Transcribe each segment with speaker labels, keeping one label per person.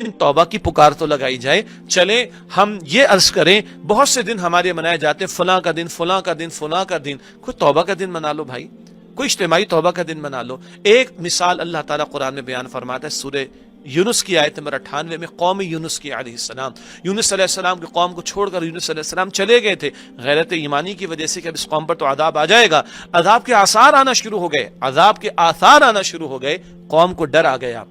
Speaker 1: لیکن توبہ کی پکار تو لگائی جائے. چلیں ہم یہ عرض کریں, بہت سے دن ہمارے منائے جاتے ہیں, فلاں کا دن, فلاں کا دن, فلاں کا دن. کوئی توبہ کا دن منا لو بھائی, کوئی اجتماعی توبہ کا دن منا لو. ایک مثال اللہ تعالیٰ قرآن میں بیان فرماتا ہے سورہ یونس کی آیت نمبر 98 میں, قوم یونس کی علیہ السلام. یونس علیہ السلام کی قوم کو چھوڑ کر یونس علیہ السلام چلے گئے تھے غیرت ایمانی کی وجہ سے کہ اب اس قوم پر تو عذاب آ جائے گا. عذاب کے آثار آنا شروع ہو گئے, عذاب کے آثار آنا شروع ہو گئے. قوم کو ڈر آ گیا,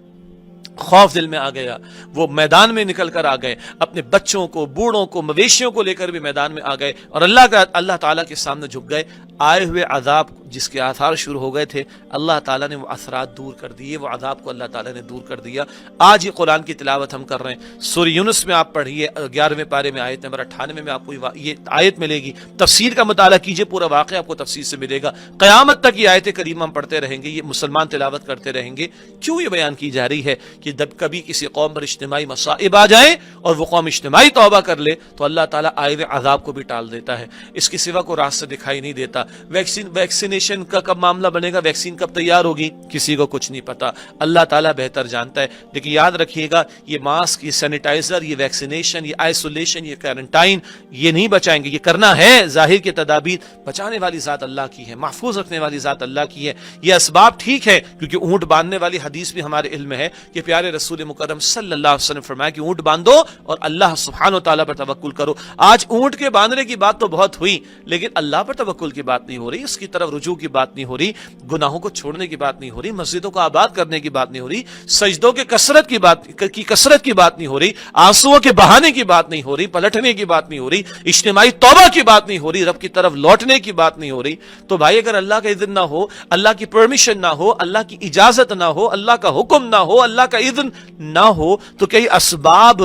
Speaker 1: خوف دل میں آ گیا, وہ میدان میں نکل کر آ گئے, اپنے بچوں کو, بوڑھوں کو, مویشیوں کو لے کر بھی میدان میں آ گئے اور اللہ تعالیٰ کے سامنے جھک گئے. آئے ہوئے عذاب جس کے آثار شروع ہو گئے تھے, اللہ تعالیٰ نے وہ اثرات دور کر دیے, وہ عذاب کو اللہ تعالیٰ نے دور کر دیا. آج یہ قرآن کی تلاوت ہم کر رہے ہیں, سورہ یونس میں آپ پڑھیے 11ویں پارے میں آیت نمبر 98 میں آپ کو یہ آیت ملے گی. تفسیر کا مطالعہ کیجئے, پورا واقعہ آپ کو تفسیر سے ملے گا. قیامت تک یہ آیت کریمہ ہم پڑھتے رہیں گے, یہ مسلمان تلاوت کرتے رہیں گے. کیوں یہ بیان کی جا رہی ہے کہ جب کبھی کسی قوم پر اجتماعی مصائب آ جائیں اور وہ قوم اجتماعی توبہ کر لے تو اللہ تعالیٰ آئے ہوئے عذاب کو بھی ٹال دیتا ہے. اس کے سوا کوئی راستہ دکھائی نہیں دیتا. ویکسینیشن کا کب معاملہ بنے گا, ویکسین کب تیار ہوگی, کسی کو کچھ نہیں پتا, اللہ تعالیٰ بہتر جانتا ہے. لیکن یاد رکھیے گا, یہ ماسک, یہ سینیٹائزر, یہ ویکسینیشن, یہ آئسولیشن, یہ کوارنٹائن, یہ نہیں بچائیں گے. یہ کرنا ہے ظاہر کی تدابیر, بچانے والی ذات اللہ کی ہے, محفوظ رکھنے والی ذات اللہ کی ہے. یہ اسباب ٹھیک ہے, کیونکہ اونٹ باندھنے والی حدیث بھی ہمارے علم ہے کہ پیارے رسول مکرم صلی اللہ علیہ وسلم فرمایا کہ اونٹ باندھو اور اللہ سبحانہ و تعالیٰ پر توکل کرو. آج اونٹ کے باندھنے کی بات تو بہت ہوئی, لیکن اللہ پر توکل کی بات نہیں ہو رہی, اس کی طرف رجوع کی بات نہیں ہو رہی, گناہوں کو چھوڑنے کی بات نہیں ہو رہی, مسجدوں کو آباد کرنے کی بات نہیں ہو رہی, سجدوں کے کثرت کی بات نہیں ہو رہی, آنسوؤں کے بہانے کی بات نہیں ہو رہی, پلٹنے کی بات نہیں ہو رہی, اجتماعی توبہ کی بات نہیں ہو رہی, رب کی طرف لوٹنے کی بات نہیں ہو رہی. تو بھائی اگر اللہ کا اذن نہ ہو, اللہ کی پرمیشن نہ ہو, اللہ کی اجازت نہ ہو, اللہ کا حکم نہ ہو, اللہ کا اذن نہ ہو, تو کئی اسباب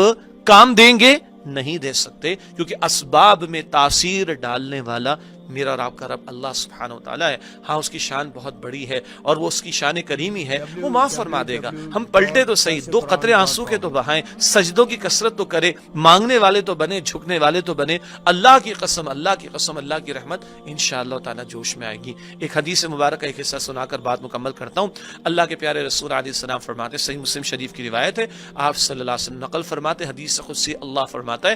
Speaker 1: کام دیں گے؟ نہیں دے سکتے, کیونکہ اسباب میں تاثیر ڈالنے والا میرا اور آپ کا رب اللہ سبحانہ و تعالیٰ ہے. ہاں اس کی شان بہت بڑی ہے اور وہ اس کی شان کریمی ہے, وہ معاف فرما دے گا. ہم پلٹے تو صحیح, 2 قطرے آنسو کے تو بہائیں, سجدوں کی کثرت تو کرے, مانگنے والے تو بنے, جھکنے والے تو بنے. اللہ کی قسم, اللہ کی قسم, اللہ کی رحمت انشاءاللہ تعالیٰ جوش میں آئے گی. ایک حدیث مبارکہ ایک حصہ سنا کر بات مکمل کرتا ہوں. اللہ کے پیارے رسول علیہ السلام فرماتے, صحیح مسلم شریف کی روایت ہے, آپ صلی اللہ علیہ وسلم نقل فرماتے, حدیث قدسی اللہ فرماتا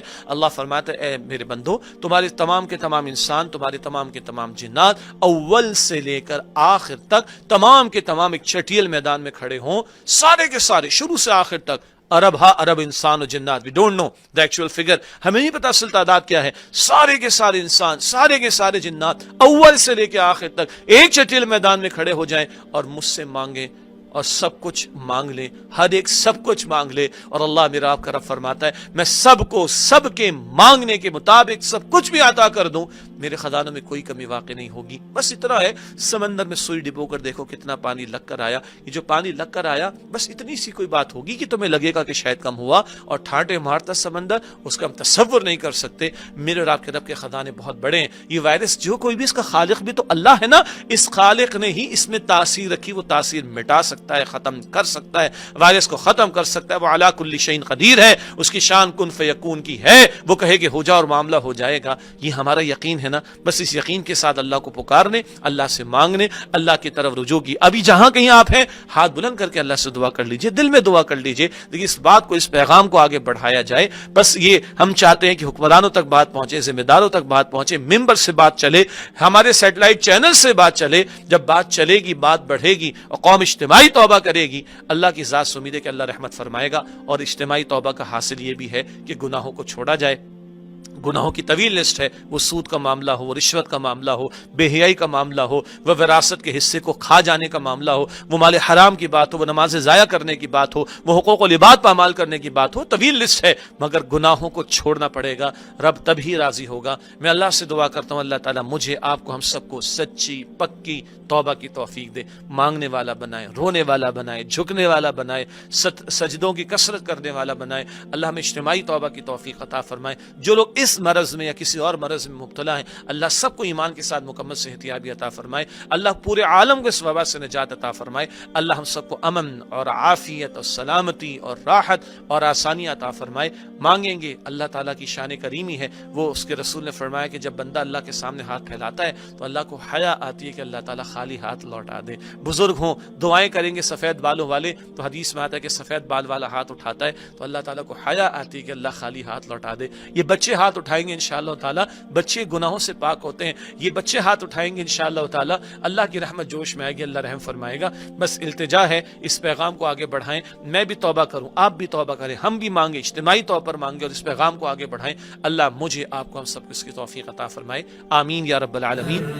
Speaker 1: ہے اے میرے بندو, تمہارے تمام کے تمام انسان, تمہارے تمام کے تمام جنات اول سے لے کر آخر تک تمام کے تمام ایک چٹیل میدان میں کھڑے ہوں, سارے کے سارے شروع سے آخر تک, ارب انسان و جنات, we don't know the actual figure, ہمیں نہیں پتا اصل تعداد کیا ہے, سارے کے سارے انسان, سارے کے سارے جنات اول سے لے کے آخر تک ایک چٹیل میدان میں کھڑے ہو جائیں اور مجھ سے مانگیں اور سب کچھ مانگ لیں, ہر ایک سب کچھ مانگ لے. اور اللہ میرا آپ کا رب فرماتا ہے میں سب کو سب کے مانگنے کے مطابق سب کچھ بھی عطا کر دوں, میرے خزانوں میں کوئی کمی واقع نہیں ہوگی. بس اتنا ہے, سمندر میں سوئی ڈبو کر دیکھو کتنا پانی لگ کر آیا, یہ جو پانی لگ کر آیا بس اتنی سی کوئی بات ہوگی کہ تمہیں لگے گا کہ شاید کم ہوا, اور ٹھاٹے مارتا سمندر, اس کا ہم تصور نہیں کر سکتے. میرے اور آپ کے رب کے خزانے بہت بڑے ہیں. یہ وائرس جو کوئی بھی, اس کا خالق بھی تو اللہ ہے نا, اس خالق نے ہی اس میں تاثیر رکھی, وہ تاثیر مٹا سکتا ہے, ختم کر سکتا ہے, وائرس کو ختم کر سکتا ہے. وہ علی کل شیء قدیر ہے, اس کی شان کن فیکون کی ہے, وہ کہے کہ ہو جا اور معاملہ ہو جائے گا. یہ ہمارا یقین ہے نا, بس اس یقین کے ساتھ اللہ کو پکارنے, اللہ سے مانگنے, اللہ کی طرف رجوع کی. ابھی جہاں کہیں آپ ہیں ہاتھ بلند کر کے اللہ سے دعا کر لیجئے, دل میں دعا کر لیجئے, لیکن اس بات کو, اس پیغام کو آگے بڑھایا جائے. بس یہ ہم چاہتے ہیں کہ حکمرانوں تک بات پہنچے, ذمہ داروں تک بات پہنچے, ممبر سے بات چلے, ہمارے سیٹلائٹ چینل سے بات چلے. جب بات چلے گی, بات بڑھے گی اور قوم اجتماعی توبہ کرے گی, اللہ کی ذات سے امید ہے کہ اللہ رحمت فرمائے گا. اور اجتماعی توبہ کا حاصل یہ بھی ہے کہ گناہوں کو چھوڑا جائے. گناہوں کی طویل لسٹ ہے, وہ سود کا معاملہ ہو, رشوت کا معاملہ ہو, بے حیائی کا معاملہ ہو, وہ وراثت کے حصے کو کھا جانے کا معاملہ ہو, وہ مال حرام کی بات ہو, وہ نماز ضائع کرنے کی بات ہو, وہ حقوق و لباد پامال کرنے کی بات ہو. طویل لسٹ ہے, مگر گناہوں کو چھوڑنا پڑے گا, رب تب ہی راضی ہوگا. میں اللہ سے دعا کرتا ہوں اللہ تعالیٰ مجھے, آپ کو, ہم سب کو سچی پکی توبہ کی توفیق دے, مانگنے والا بنائے, رونے والا بنائے, جھکنے والا بنائے, سجدوں کی کثرت کرنے والا بنائے. اللہ ہمیں اجتماعی توبہ کی توفیق عطا فرمائے. جو لوگ اس اس مرض میں یا کسی اور مرض میں مبتلا ہیں اللہ سب کو ایمان کے ساتھ مکمل صحتیابی عطا فرمائے، اللہ پورے عالم کو اس وبا سے نجات عطا فرمائے، اللہ ہم سب کو امن اور عافیت اور سلامتی اور راحت اور آسانی عطا فرمائے۔ مانگیں گے، اللہ تعالیٰ کی شان کریمی ہے، وہ اس کے رسول نے فرمایا کہ جب بندہ اللہ کے سامنے ہاتھ پھیلاتا ہے تو اللہ کو حیا آتی ہے کہ اللہ تعالیٰ خالی ہاتھ لوٹا دے۔ بزرگ ہوں دعائیں کریں گے سفید بالوں والے تو حدیث میں آتا ہے کہ سفید بال والا ہاتھ اٹھاتا ہے تو اللہ تعالیٰ کو حیا آتی ہے کہ اللہ خالی ہاتھ لوٹا دے۔ یہ بچے ہاتھ اٹھائیں گے انشاءاللہ تعالیٰ، بچے گناہوں سے پاک ہوتے ہیں، یہ بچے ہاتھ اٹھائیں گے انشاءاللہ تعالیٰ، اللہ کی رحمت جوش میں آئے گی، اللہ رحم فرمائے گا۔ بس التجا ہے اس پیغام کو آگے بڑھائیں، میں بھی توبہ کروں، آپ بھی توبہ کریں، ہم بھی مانگیں، اجتماعی طور پر مانگیں اور اس پیغام کو آگے بڑھائیں۔ اللہ مجھے آپ کو ہم سب کو اس کی توفیق عطا فرمائے، آمین یا رب العالمین۔